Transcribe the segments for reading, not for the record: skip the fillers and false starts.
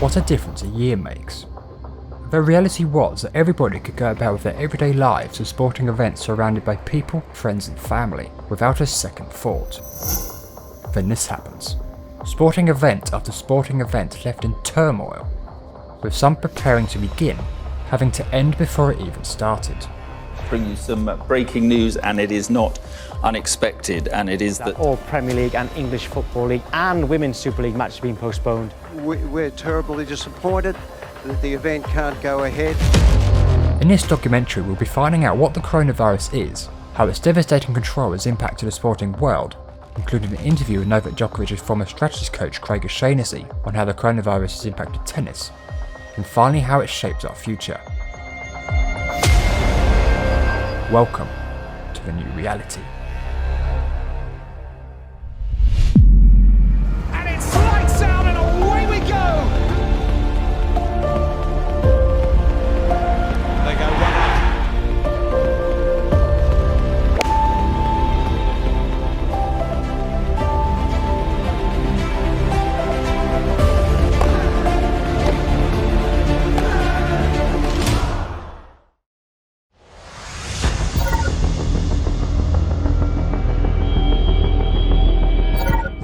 What a difference a year makes. The reality was that everybody could go about with their everyday lives of sporting events surrounded by people, friends and family, without a second thought. Then this happens. Sporting event after sporting event left in turmoil, with some preparing to begin, having to end before it even started. Bring you some breaking news, and it is not unexpected, and it is that all Premier League and English Football League and Women's Super League matches have been postponed. We're terribly disappointed that the event can't go ahead. In this documentary we'll be finding out what the coronavirus is, how its devastating control has impacted the sporting world, including an interview with Novak Djokovic's former strategist coach Craig O'Shaughnessy on how the coronavirus has impacted tennis, and finally how it shapes our future. Welcome to the new reality. And it's lights out and away we go! They go one up.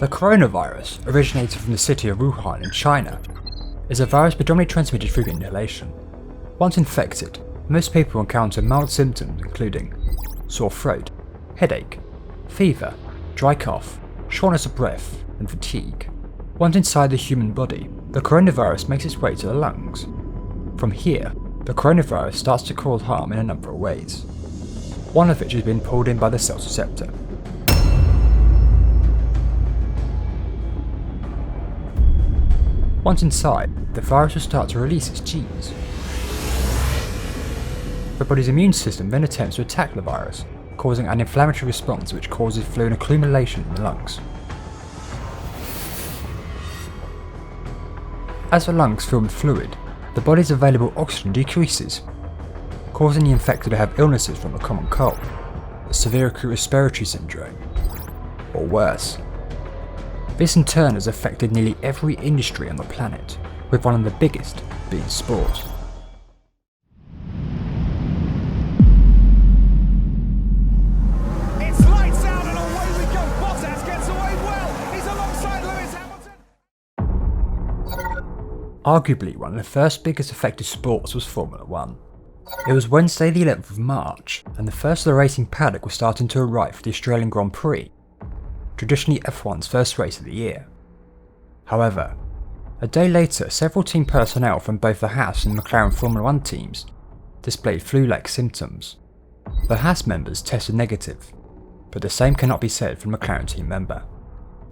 The coronavirus, originated from the city of Wuhan in China, is a virus predominantly transmitted through inhalation. Once infected, most people encounter mild symptoms including sore throat, headache, fever, dry cough, shortness of breath, and fatigue. Once inside the human body, the coronavirus makes its way to the lungs. From here, the coronavirus starts to cause harm in a number of ways, one of which has been pulled in by the cell's receptor. Once inside, the virus will start to release its genes. The body's immune system then attempts to attack the virus, causing an inflammatory response which causes fluid accumulation in the lungs. As the lungs fill with fluid, the body's available oxygen decreases, causing the infected to have illnesses from a common cold, severe acute respiratory syndrome, or worse. This in turn has affected nearly every industry on the planet, with one of the biggest being sport. It's lights out and away we go. Bottas gets away well. He's alongside Lewis Hamilton. Arguably one of the first biggest affected sports was Formula 1. It was Wednesday the 11th of March, and the first of the racing paddock was starting to arrive for the Australian Grand Prix, traditionally F1's first race of the year. However, a day later several team personnel from both the Haas and McLaren Formula 1 teams displayed flu-like symptoms. The Haas members tested negative, but the same cannot be said for the McLaren team member.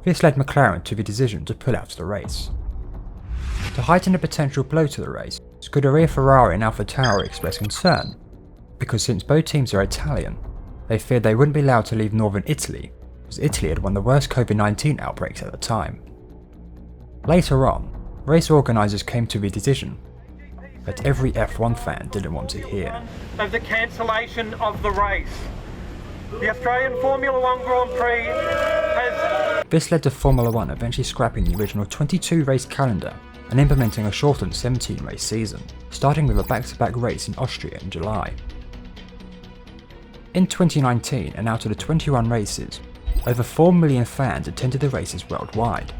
This led McLaren to the decision to pull out of the race. To heighten the potential blow to the race, Scuderia Ferrari and AlphaTauri expressed concern, because since both teams are Italian, they feared they wouldn't be allowed to leave northern Italy, as Italy had one of the worst COVID-19 outbreaks at the time. Later on, race organisers came to the decision that every F1 fan didn't want to hear. Of the cancellation of the race. The Australian Formula 1 Grand Prix has... This led to Formula 1 eventually scrapping the original 22 race calendar and implementing a shortened 17 race season, starting with a back-to-back race in Austria in July. In 2019, and out of the 21 races, over 4 million fans attended the races worldwide.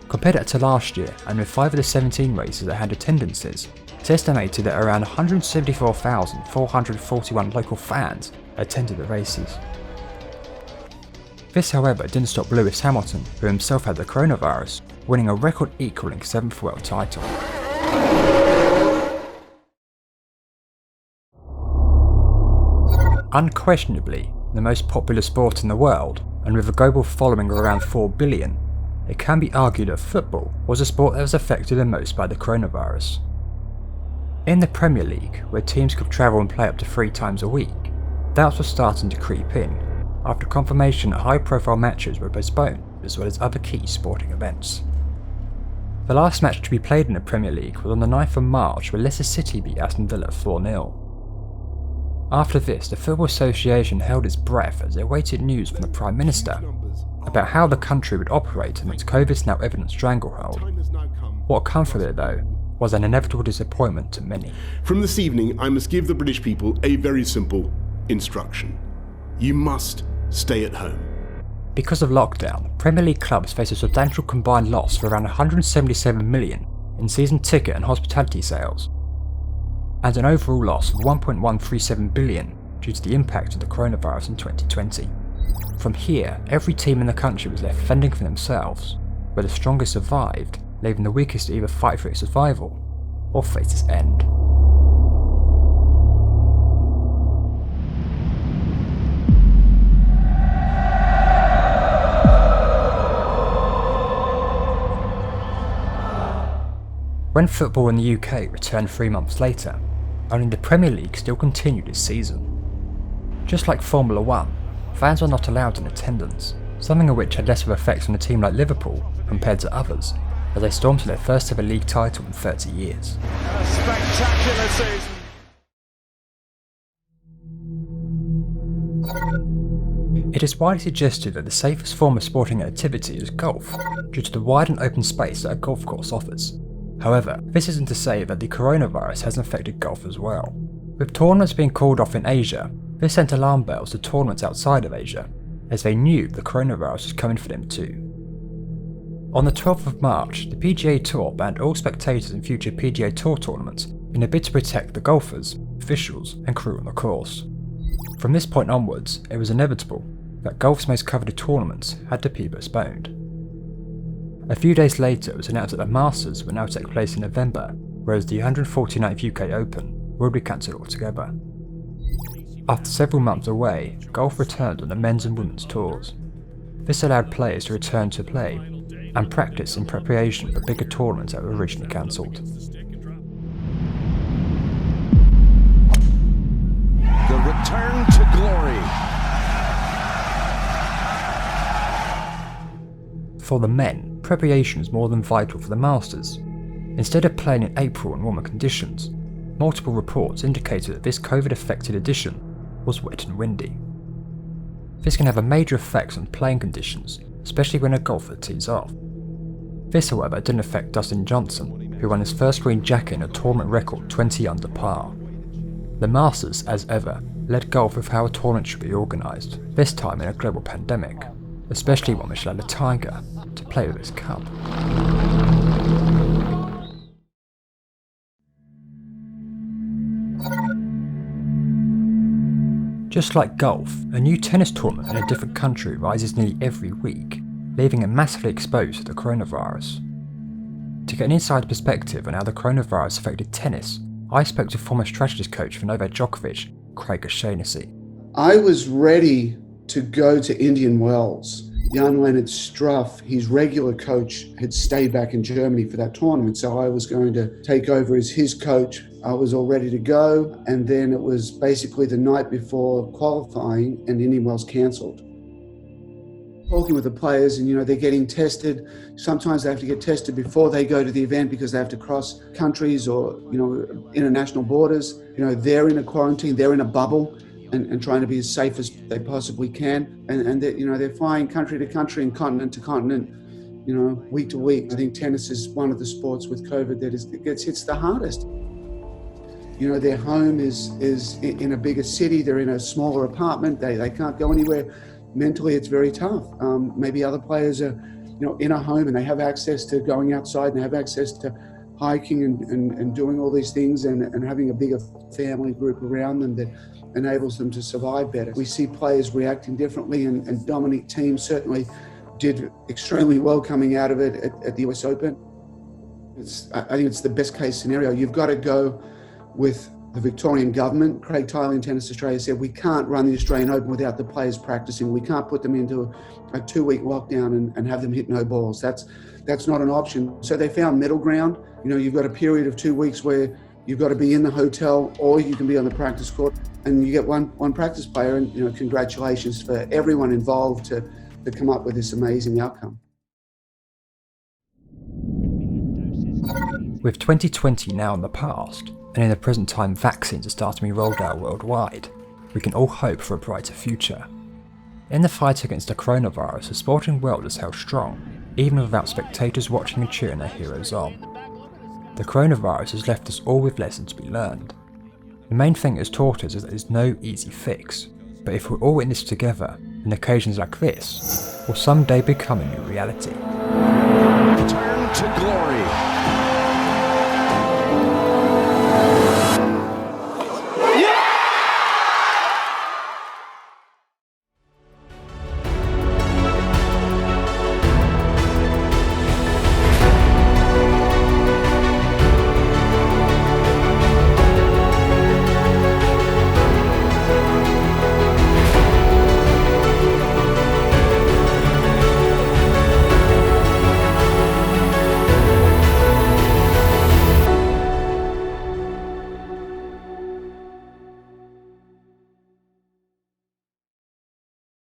Compared that to last year, and with 5 of the 17 races that had attendances, it's estimated that around 174,441 local fans attended the races. This however didn't stop Lewis Hamilton, who himself had the coronavirus, winning a record equalling 7th world title. Unquestionably, the most popular sport in the world, and with a global following of around 4 billion, it can be argued that football was the sport that was affected the most by the coronavirus. In the Premier League, where teams could travel and play up to 3 times a week, doubts were starting to creep in, after confirmation that high-profile matches were postponed, as well as other key sporting events. The last match to be played in the Premier League was on the 9th of March, where Leicester City beat Aston Villa 4-0. After this, the Football Association held its breath as they awaited news from the Prime Minister, about how the country would operate amidst COVID's now evident stranglehold. What come from it, though, was an inevitable disappointment to many. From this evening, I must give the British people a very simple instruction. You must stay at home. Because of lockdown, Premier League clubs face a substantial combined loss of around 177 million in season ticket and hospitality sales, and an overall loss of 1.137 billion due to the impact of the coronavirus in 2020. From here, every team in the country was left fending for themselves, where the strongest survived, leaving the weakest to either fight for its survival or face its end. When football in the UK returned 3 months later, only the Premier League still continued its season. Just like Formula 1, fans were not allowed in attendance, something of which had less of an effect on a team like Liverpool compared to others, as they stormed to their first ever league title in 30 years. A spectacular season. It is widely suggested that the safest form of sporting activity is golf, due to the wide and open space that a golf course offers. However, this isn't to say that the coronavirus hasn't affected golf as well. With tournaments being called off in Asia, this sent alarm bells to tournaments outside of Asia, as they knew the coronavirus was coming for them too. On the 12th of March, the PGA Tour banned all spectators in future PGA Tour tournaments in a bid to protect the golfers, officials and crew on the course. From this point onwards, it was inevitable that golf's most coveted tournaments had to be postponed. A few days later, it was announced that the Masters would now take place in November, whereas the 149th UK Open would be cancelled altogether. After several months away, golf returned on the men's and women's tours. This allowed players to return to play and practice in preparation for bigger tournaments that were originally cancelled. The return to glory. For the men, preparation was more than vital for the Masters. Instead of playing in April in warmer conditions, multiple reports indicated that this COVID-affected edition was wet and windy. This can have a major effect on playing conditions, especially when a golfer tees off. This, however, didn't affect Dustin Johnson, who won his first green jacket in a tournament record 20 under par. The Masters, as ever, led golf with how a tournament should be organised, this time in a global pandemic, especially one which allowed the Tiger to play with his cup. Just like golf, a new tennis tournament in a different country rises nearly every week, leaving it massively exposed to the coronavirus. To get an inside perspective on how the coronavirus affected tennis, I spoke to former strategist coach for Novak Djokovic, Craig O'Shaughnessy. I was ready to go to Indian Wells. Jan Leonard Struff, his regular coach, had stayed back in Germany for that tournament, so I was going to take over as his coach. I was all ready to go, and then it was basically the night before qualifying and Indian Wells cancelled. Talking with the players, and they're getting tested. Sometimes they have to get tested before they go to the event because they have to cross countries or international borders. They're in a quarantine, they're in a bubble. And trying to be as safe as they possibly can, and they're flying country to country and continent to continent, week to week. I think tennis is one of the sports with COVID that gets hits the hardest. Their home is in a bigger city. They're in a smaller apartment. They can't go anywhere. Mentally, it's very tough. Maybe other players are, in a home and they have access to going outside and they have access to hiking and doing all these things and having a bigger family group around them that enables them to survive better. We see players reacting differently, and Dominic Thiem certainly did extremely well coming out of it at the US Open. I think it's the best case scenario. You've got to go with the Victorian government. Craig Tiley in Tennis Australia said, we can't run the Australian Open without the players practicing. We can't put them into a 2-week lockdown and have them hit no balls. That's not an option. So they found middle ground. You've got a period of 2 weeks where you've got to be in the hotel or you can be on the practice court, and you get one practice player, and congratulations for everyone involved to come up with this amazing outcome. With 2020 now in the past, and in the present time vaccines are starting to be rolled out worldwide, we can all hope for a brighter future. In the fight against the coronavirus, the sporting world has held strong, even without spectators watching and cheering their heroes on. The coronavirus has left us all with lessons to be learned. The main thing it has taught us is that there's no easy fix, but if we're all in this together, then occasions like this will someday become a new reality. Turn to glory.